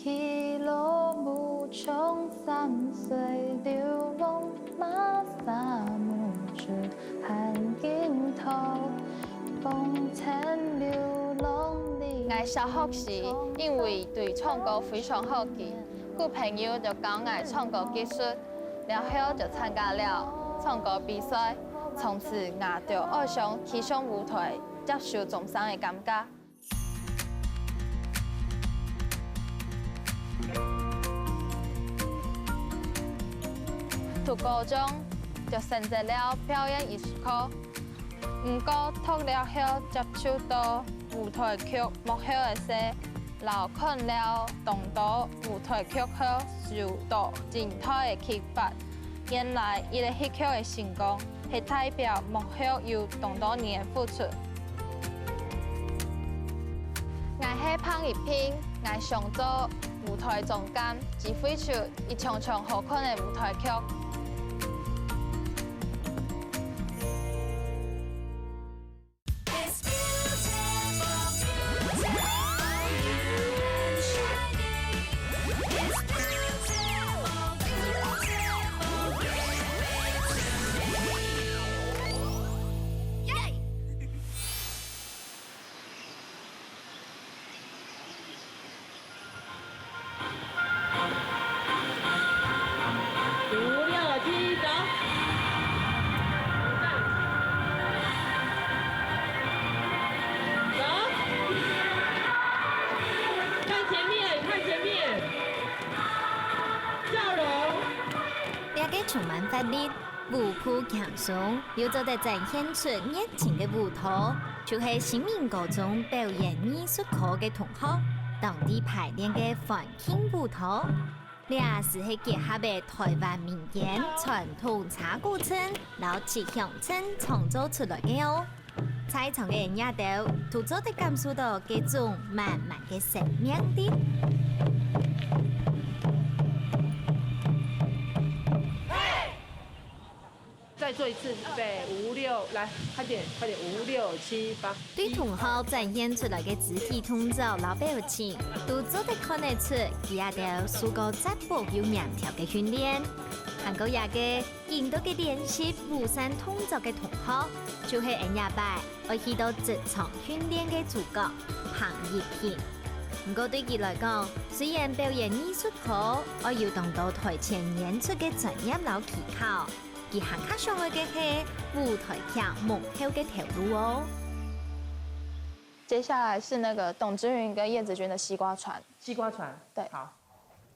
起落无穷山水流浪，马萨木之寒尽头，风尘流浪里。我小学时因为对唱歌非常好奇，故朋友就教我唱歌技术，然后就参加了唱歌比赛，从此我就爱上去上舞台，接受掌声的感觉。读高中就选择了表演艺术科，不过读了后接触到舞台剧幕后的事，然后看了众多舞台剧后，受到真大的启发。原来伊个戏曲的成功，是代表幕后有众多年的付出。我是潘一平，我想做舞台总监，指挥出一场场好看的舞台剧。充满活力、舞步强松，又做得展现出热情的舞蹈，就是新民高中表演艺术科的同学当地排练的环境舞蹈。俩是结合的台湾民间传统茶鼓村、老吉乡村创造出来的哦。在场的人也都做得感受到这种满满的生命力。再做一次，预备5、6，来，快点，5、6、7、8。对同学展现出来的肢体动作、老表情，都做得看得出，佢也都受过扎步有苗条的训练。韩国也个引导嘅练习舞山动作嘅同學，就係人也拜我去到職場訓練嘅主角彭奕平。不過對佢來講，雖然表演藝術科，我要當到台前演出嘅專業老技巧。而行卡上去嘅係舞台劇幕後嘅條路哦。接下来是那个董之云跟叶子君的西瓜船。西瓜船，对，好。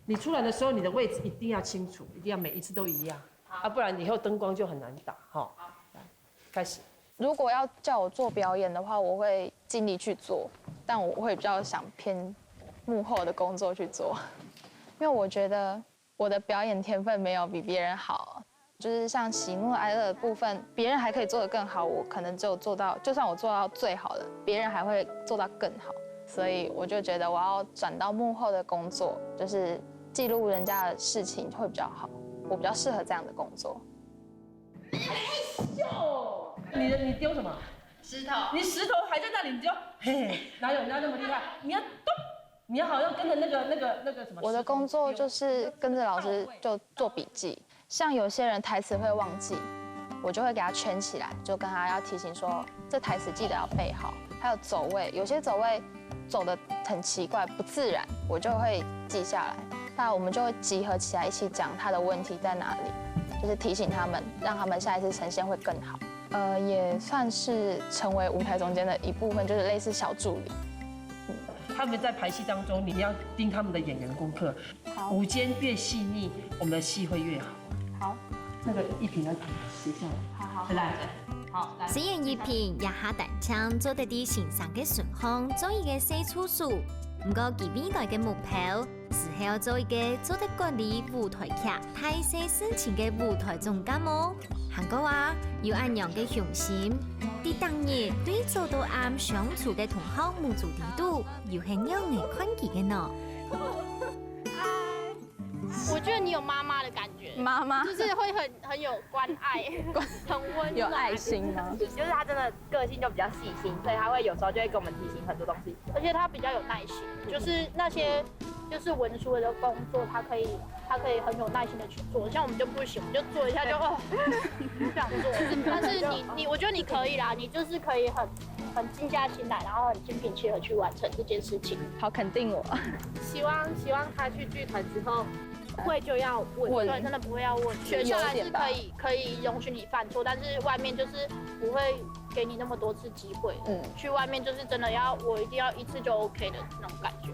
你出来的时候，你的位置一定要清楚，一定要每一次都一样，不然以后灯光就很难打。好，来，开始。如果要叫我做表演的话，我会尽力去做，但我会比较想偏幕后的工作去做，因为我觉得我的表演天分没有比别人好。就是像喜怒哀乐的部分，别人还可以做得更好，我可能只有做到，就算我做到最好的，别人还会做到更好。所以我就觉得我要转到幕后的工作，就是记录人家的事情会比较好，我比较适合这样的工作。哎呦，你丢什么？石头。你石头还在那里，你丢，嘿，哪有那么厉害？你要动，你要好像跟着那个什么。我的工作就是跟着老师就做笔记。像有些人台词会忘记，我就会给他圈起来，就跟他要提醒说，这台词记得要背好。还有走位，有些走位走得很奇怪、不自然，我就会记下来。那我们就会集合起来一起讲他的问题在哪里，就是提醒他们，让他们下一次呈现会更好。也算是成为舞台中间的一部分，就是类似小助理。他们在排戏当中，你要盯他们的演员功课。好，舞间越细腻，我们的戏会越好。好，那个一平要写下来。好，来，好。虽然一平也下弹唱做得啲欣赏嘅顺风，做一个四处数，不过佢未來嘅目標是要做一個做得管理舞台劇、大細事情嘅舞台總監哦。韓國話要按樣嘅雄心，啲當日對做到啱相處嘅同學無做地度，又係樣嘅困境嘅呢。我觉得你有妈妈的感觉，妈妈就是会很有关爱，很温暖，有爱心吗？就是她真的个性就比较细心，所以她会有时候就会跟我们提醒很多东西，而且她比较有耐心，就是那些就是文书的工作，他可以很有耐心的去做，像我们就不行，我们就做一下就不想做。但是我觉得你可以啦，你就是可以很静下心来，然后很心平气和去完成这件事情。好肯定我。希望他去剧团之后。会就要问，对，真的不会要问。学校还是可以容许你犯错，但是外面就是不会给你那么多次机会。去外面就是真的我一定要一次就 OK 的那种感觉。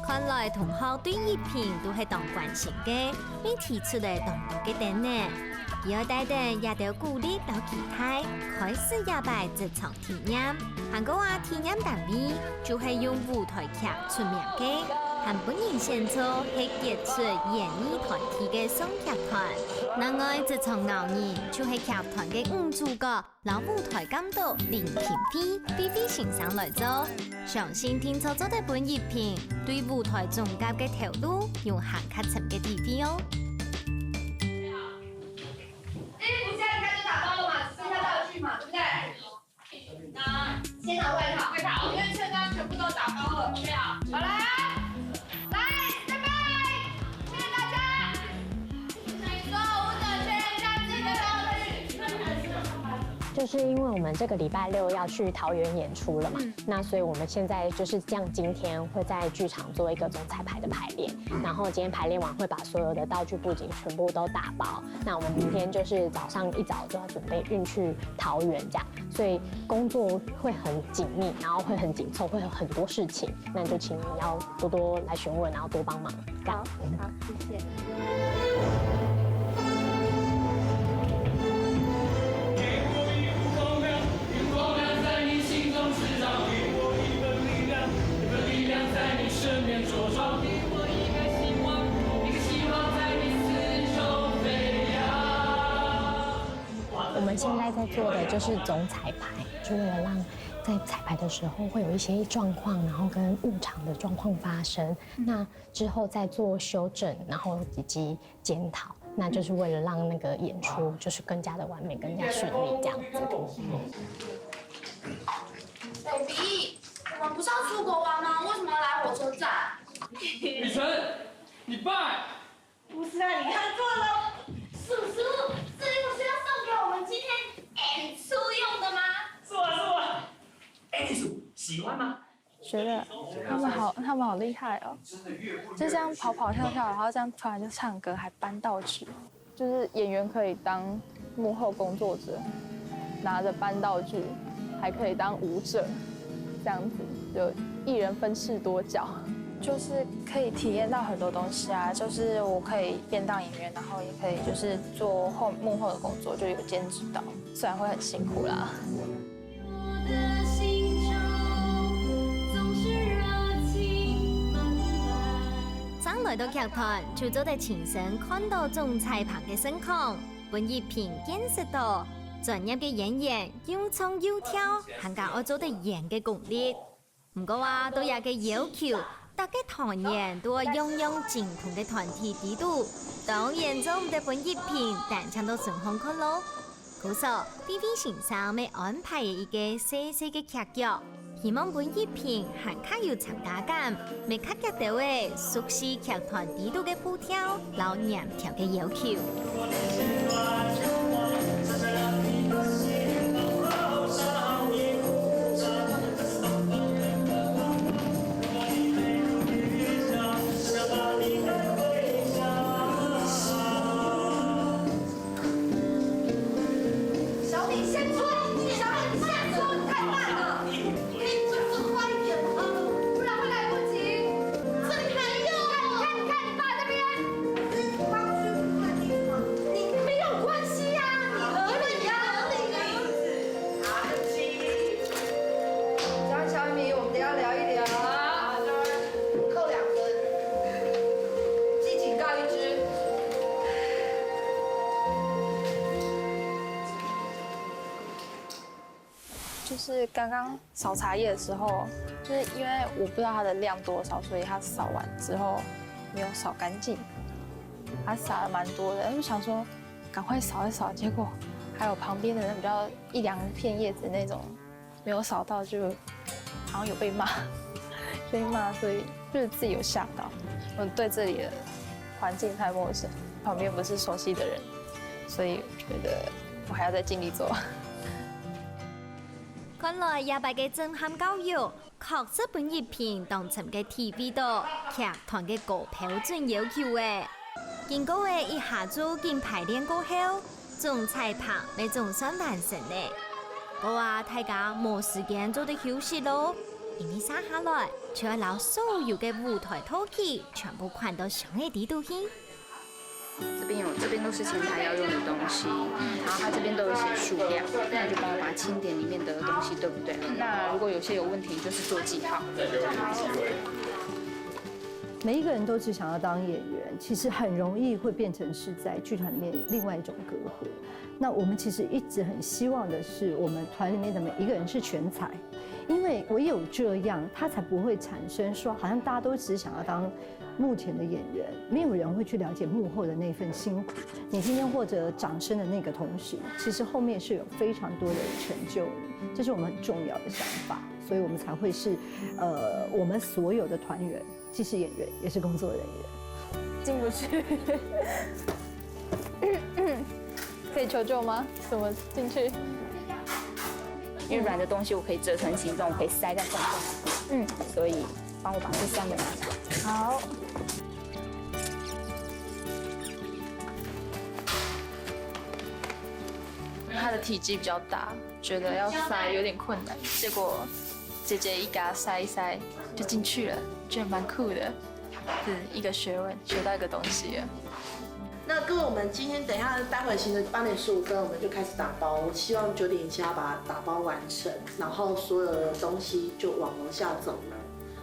看来同學對熱評都係當關心嘅，並提出嚟當多嘅點呢。第二代人也都鼓勵到其他開始也擺這場體驗。韓國話體驗單位就係用舞台劇出名嘅。韓本人先做係傑出演藝團體嘅雙劇團，另外這場偶然就係劇團嘅五主角，老舞台監督林平飛菲先生來做。相信聽錯咗嘅本熱評，對舞台總監嘅條路有行較深嘅地方哦。衣服現在開始打包了嘛，只剩下道具嘛，對不對？那先拿外套，因為現在全部都打包了，準備好，好來啊！就是因为我们这个礼拜6要去桃园演出了嘛，那所以我们现在就是今天会在剧场做一个总彩排的排练，然后今天排练完会把所有的道具布景全部都打包，那我们明天就是早上一早就要准备运去桃园这样，所以工作会很紧密，然后会很紧凑，会有很多事情，那就请你要多多来询问，然后多帮忙。好，谢谢。我们现在在做的就是总彩排，就为了让在彩排的时候会有一些状况，然后跟误场的状况发生，那之后再做修正，然后以及检讨，那就是为了让那个演出就是更加的完美、更加顺利这样子。baby，我们不是要出国玩吗？为什么要来火车站？雨辰，你爸？不是啊，你看错了，叔叔，这衣服是要送给我们今天演出用的吗？是啊。你喜欢吗？觉得他们好厉害哦，就这样跑跑跳跳，然后这样突然就唱歌，还搬道具，就是演员可以当幕后工作者，拿着搬道具，还可以当舞者，这样子就一人分饰多角。就是可以体验到很多东西啊，就是我可以边当演员，然后也可以就是做幕后的工作，就有兼职到，虽然会很辛苦啦。剛來到劇團，就做得親身看到總彩排嘅盛況，本熱評見識到專業嘅演員又唱又跳，更加我做得演嘅功力。唔過話都有嘅要求。大家團員都係樣樣正統嘅團體制度，當然就唔得本熱評，但唱到順風看咯。故所菲菲先生咪安排一個細細嘅劇劇，希望本熱評行卡有參加感，咪卡劇到嘅熟悉劇團制度嘅步調，老嚴條嘅要求。就是刚刚扫茶叶的时候，就是因为我不知道它的量多少，所以它扫完之后没有扫干净，它撒了蛮多的，就想说赶快扫一扫，结果还有旁边的人比较一两片叶子那种没有扫到，就好像有被骂，所以就是自己有吓到，我对这里的环境太陌生，旁边不是熟悉的人，所以我觉得我还要再尽力做。看来亚伯嘅震撼教育，確實本熱片當成嘅 TV 度劇團嘅高標準要求嘅。經過嘅一下子經排練過後，總彩排你總算完成咧。我話大家冇時間做啲休息咯，因為生下來就要攞所有嘅舞台套器全部捆到上嘅地度去。这边都是前台要用的东西，然后它这边都有写数量，那就帮我把它清点里面的东西，对不对？那如果有些有问题，就是做记号。每一个人都只想要当演员，其实很容易会变成是在剧团里面另外一种隔阂。那我们其实一直很希望的是，我们团里面的每一个人是全才，因为唯有这样，他才不会产生说好像大家都只想要当幕前的演员，没有人会去了解幕后的那份辛苦。你今天获得掌声的那个同时，其实后面是有非常多的成就，这是我们很重要的想法，所以我们才会是我们所有的团员。既是演员，也是工作人员。进不去，可以求救吗？怎么进去？因为软的东西我可以折成形状，我可以塞在缝缝。所以帮我把这3个拿起来。好。它的体积比较大，觉得要塞有点困难，结果姐姐一给它塞一塞就进去了，觉得蛮酷的，是一个学问，学到一个东西了。那各位，我们今天等一下，待会行程8点15分我们就开始打包。我希望9点以前要把它打包完成，然后所有的东西就往楼下走了。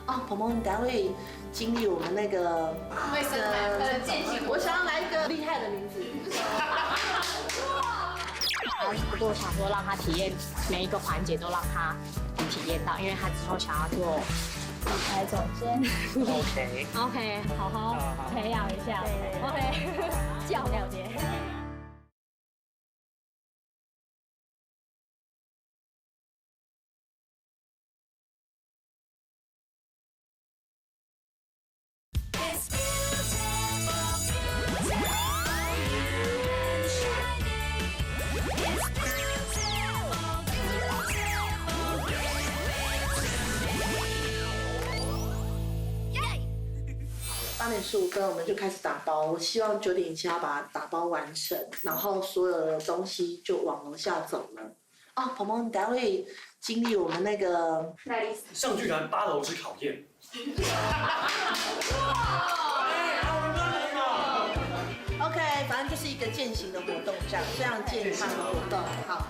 哦，鹏鹏，你等下会经历我们那个卫生版的践行。我想要来一个厉害的名字。不过想说让他体验每一个环节都让他体验到，因为他之后想要做舞台总监。OK， 好好培养一下。OK， 教了解。8点15分我们就开始打包。我希望9点以前要把它打包完成，然后所有的东西就往楼下走了。哦，鹏鹏，你等下会经历我们那个上剧团8楼之考验。OK， 反正就是一个健行的活动，这样非常健康的活动。好，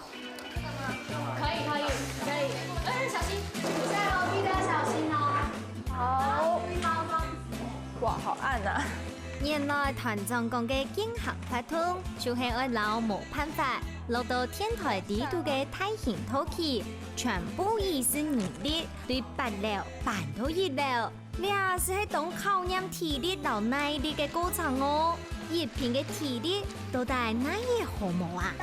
可以，小心，下楼梯都要小心哦。好。哇，好暗啊！原來團長講嘅經行發通，就係我老冇辦法落到天台地度嘅大型陶器，全部以是年力對白料辦到熱料，你係喺當考驗體力到耐力嘅過程哦。熱片嘅體力到底哪嘢好冇啊？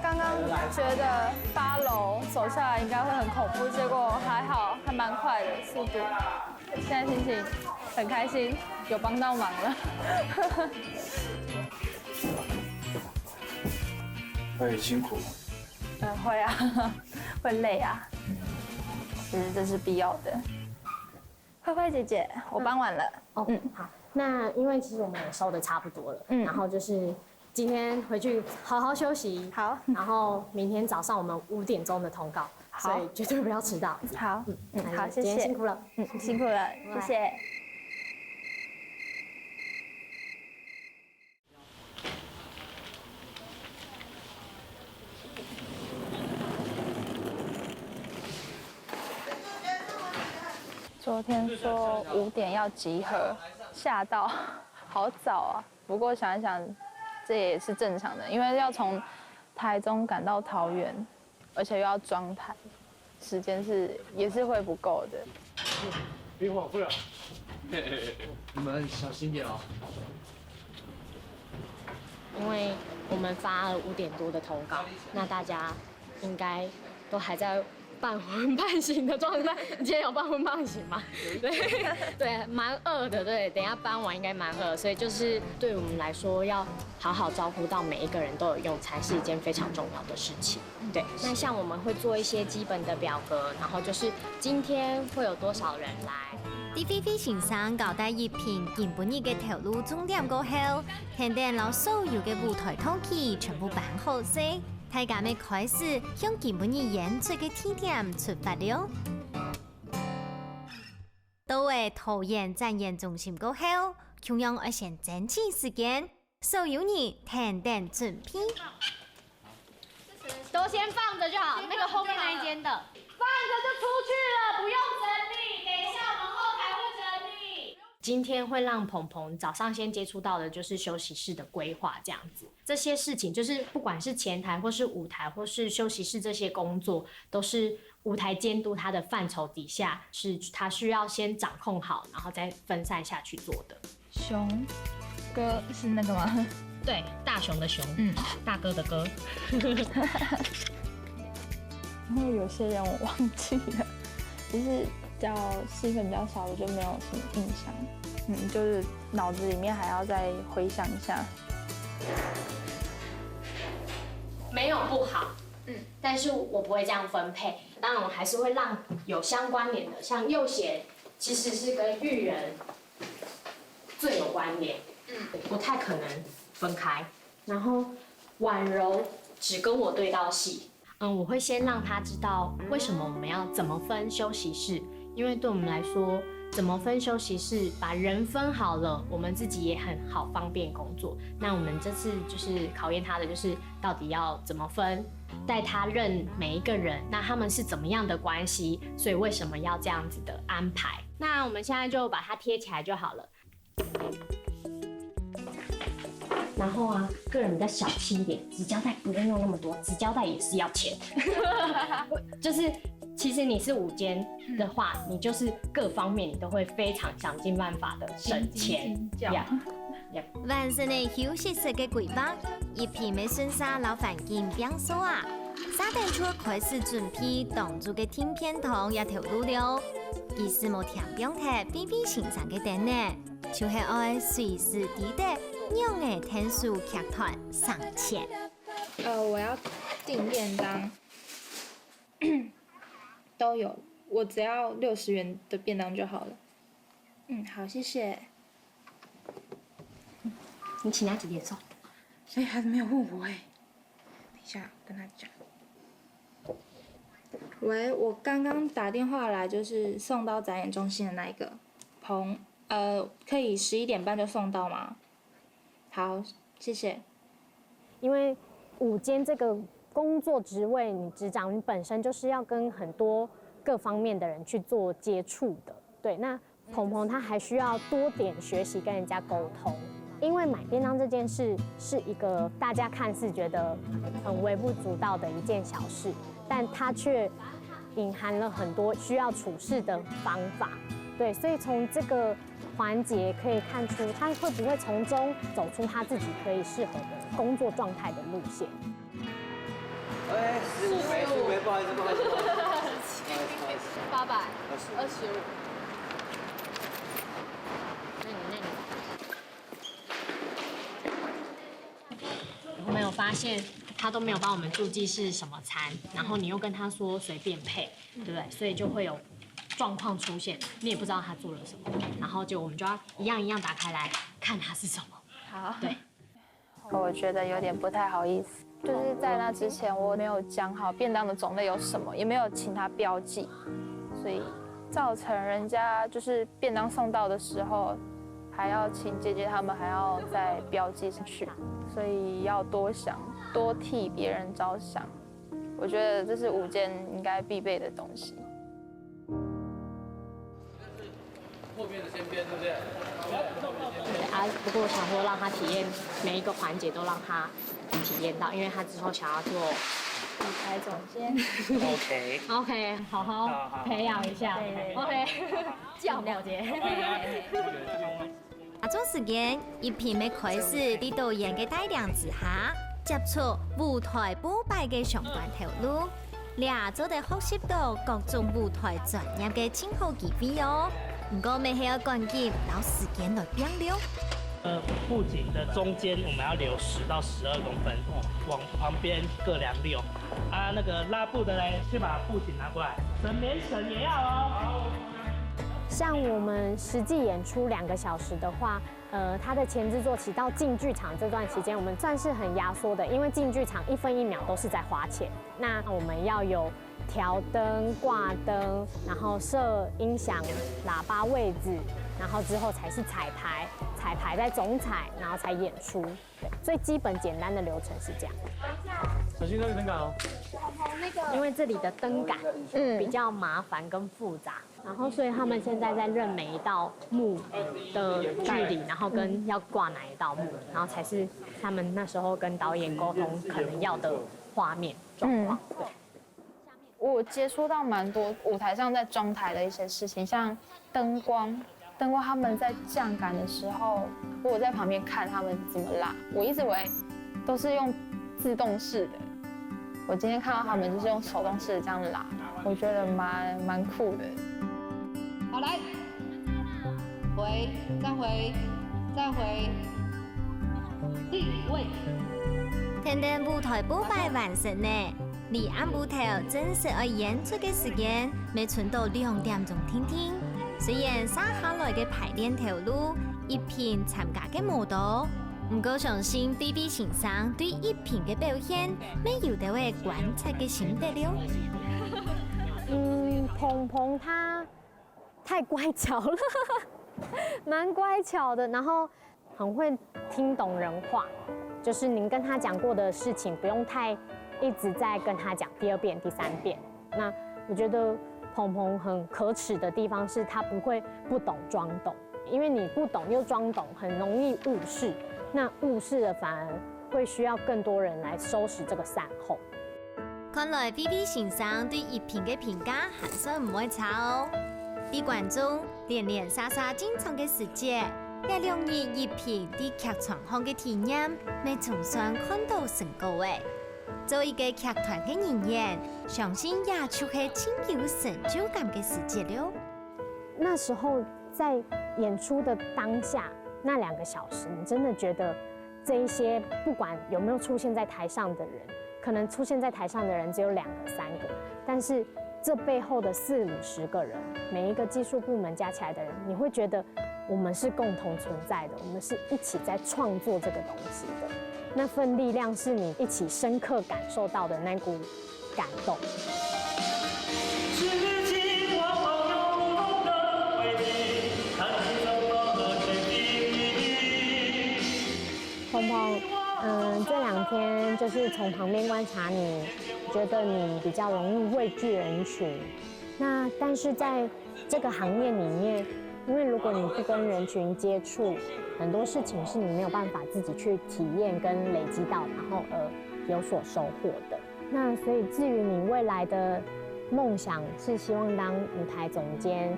剛剛覺得8樓走下來應該會很恐怖，結果還好，還蠻快的速度。現在心情很開心，有幫到忙了。會辛苦。會啊，會累啊。其實這是必要的。慧慧姐姐，我幫完了。好。那因为其实我们也收的差不多了，然后就是今天回去好好休息，好，然后明天早上我们5点钟的通告，所以绝对不要迟到。好，好，谢谢，今天辛苦了，辛苦了，谢谢。昨天说5点要集合。吓到，好早啊！不过想一想，这也是正常的，因为要从台中赶到桃园，而且又要装台，时间也是会不够的。别晃不了，你们小心点哦。因为我们发了5点多的通告，那大家应该都还在半昏半醒的状态。你今天有半昏半醒吗？对，蛮饿的。对，等一下搬完应该蛮饿，所以就是对我们来说，要好好照顾到每一个人都有用餐，是一件非常重要的事情。对，那像我们会做一些基本的表格，然后就是今天会有多少人来。伫菲菲先生交代一篇基本日嘅头路重點過後，田田老所有嘅舞台通氣全部辦好勢，大家咪開始向基本日演出嘅地點出發了。到位桃園展演中心過後，同樣要先爭取時間，所有人田田準備。都先放着就好，那个后面那一间的放着就出去了，不用整理。等一下我们后台会整理。今天会让鹏鹏早上先接触到的就是休息室的规划，这样子，这些事情就是不管是前台或是舞台或是休息室这些工作，都是舞台监督他的范畴底下，是他需要先掌控好，然后再分散下去做的。熊哥是那个吗？对，大熊的熊，大哥的哥。因为有些人我忘记了，就是戏份比较少，我就没有什么印象。就是脑子里面还要再回想一下。没有不好，但是我不会这样分配。当然，我还是会让有相关联的，像右贤其实是跟育人最有关联，不太可能分开。然后婉柔只跟我对到戏，我会先让他知道为什么我们要怎么分休息室，因为对我们来说，怎么分休息室，把人分好了，我们自己也很好方便工作。那我们这次就是考验他的，就是到底要怎么分，带他认每一个人，那他们是怎么样的关系，所以为什么要这样子的安排？那我们现在就把它贴起来就好了。然后啊，个人比较小气一点，纸胶带不用用那么多，纸胶带也是要钱。就是其实你是午间的话，你就是各方面你都会非常想尽办法的省钱。完善的休息室嘅规劃，一片嘅順沙老環境變數啊！沙地處開始準備當做嘅天片堂一條路了，其實冇聽講睇比比欣賞嘅點呢，就係愛隨時記得讓嘅天數劇團上前。我要訂便當，都有，我只要60元的便當就好了。好，謝謝。你请他几点送？还没有问我等一下跟他讲。喂，我刚刚打电话来，就是送到展演中心的那一个可以11点半就送到吗？好，谢谢。因为午间这个工作职位，你执掌，你本身就是要跟很多各方面的人去做接触的。对，那鹏鹏他还需要多点学习跟人家沟通。因为买便当这件事是一个大家看似觉得很微不足道的一件小事，但它却隐含了很多需要处事的方法。对，所以从这个环节可以看出，他会不会从中走出他自己可以适合的工作状态的路线。15枚，不好意思。825。我们有发现他都没有帮我们注记是什么餐，然后你又跟他说随便配，对不对？所以就会有状况出现，你也不知道他做了什么，然后我们就要一样一样打开来看他是什么。好，对。我觉得有点不太好意思，就是在那之前我没有讲好便当的种类有什么，也没有请他标记，所以造成人家就是便当送到的时候，还要请姐姐他们还要再标记上去，所以要多想，多替别人着想。我觉得这是午间应该必备的东西。后面的先编，对不对？不过我想说让他体验每一个环节都让他体验到，因为他之后想要做舞台总监。OK， 好好培养一下。OK， 叫了解。做時間，一片嘅開始喺導演嘅帶領之下，接觸舞台舞擺嘅相關條路。俩做得学习到各种舞台专业嘅称号机会哦。不过未系要赶紧拿时间来变了。布景的中间我们要留10到12公分，往旁边各量6。啊，那个拉布的嘞，去把布景拿过来，绳棉绳也要哦。像我们实际演出2个小时的话，它的前制作期到进剧场这段期间，我们算是很压缩的，因为进剧场1分1秒都是在花钱。那我们要有调灯、挂灯，然后设音响、喇叭位置，然后之后才是彩排，彩排再总彩，然后才演出。对，最基本简单的流程是这样。小心那个灯杆哦。因为这里的灯杆比较麻烦跟复杂，然后所以他们现在在认每一道幕的距离，然后跟要挂哪一道幕，然后才是他们那时候跟导演沟通可能要的画面状况。对。我接触到蛮多舞台上在装台的一些事情，像灯光他们在降杆的时候，我在旁边看他们怎么拉，我一直以为都是用自动式的，我今天看到他们就是用手动式的这样拉，我觉得蛮酷的。好，来，回，再回，定位。天天舞台布排完成呢。离暗舞台正式要演出嘅时间，未存到2點鐘天。雖然接下來嘅排練條路，一片參加嘅無多，唔過相信 BB 先生對一片嘅表現，未有得會觀察嘅心得了。鹏鵬他太乖巧了，蠻乖巧的，然後很會聽懂人話，就是您跟他講過的事情，不用太一直在跟他講第2遍、第3遍。那我覺得鵬鵬很可恥的地方是，他不會不懂裝懂，因為你不懂又裝懂，很容易誤事。那誤事了反而會需要更多人來收拾這個善後。看來 BB 先生對一片嘅評價還算唔會差哦。啲觀眾連連沙沙進場嘅時節，也容易一片啲劇場看嘅體驗，未總算看到成果嘅。作為一個劇團嘅人員，相信也就係挺有成就感嘅時節了。那時候在演出的當下，那2個小時，你真的覺得這一些不管有沒有出現在台上的人，可能出現在台上的人只有2個、3個，但是這背後的40、50個人，每一個技術部門加起來的人，你會覺得我們是共同存在的，我們是一起在創作這個東西的。那份力量是你一起深刻感受到的那股感動。鵬鵬，這2天就是從旁邊觀察你，覺得你比較容易畏懼人群。那但是在這個行業裡面，因為如果你不跟人群接觸，很多事情是你沒有辦法自己去體驗跟累積到，然後有所收穫的。那所以至於你未來的夢想是希望當舞台總監，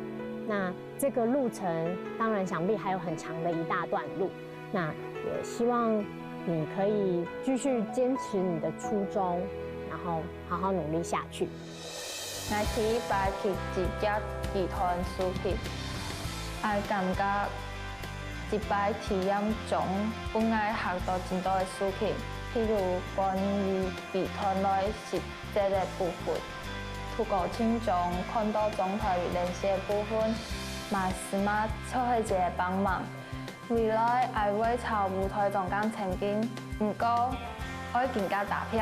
那這個路程當然想必還有很長的一大段路。那也希望你可以繼續堅持你的初衷，然後好好努力下去。我第一擺去直接劇團書記，我感覺一擺體驗中，我愛學到真多嘅事情，譬如關於劇團內實際嘅部分，透過親中看到總台聯繫嘅部分，嘛是嘛湊係一個幫忙。未來我會朝舞台總監前進，不過我會更加打拼。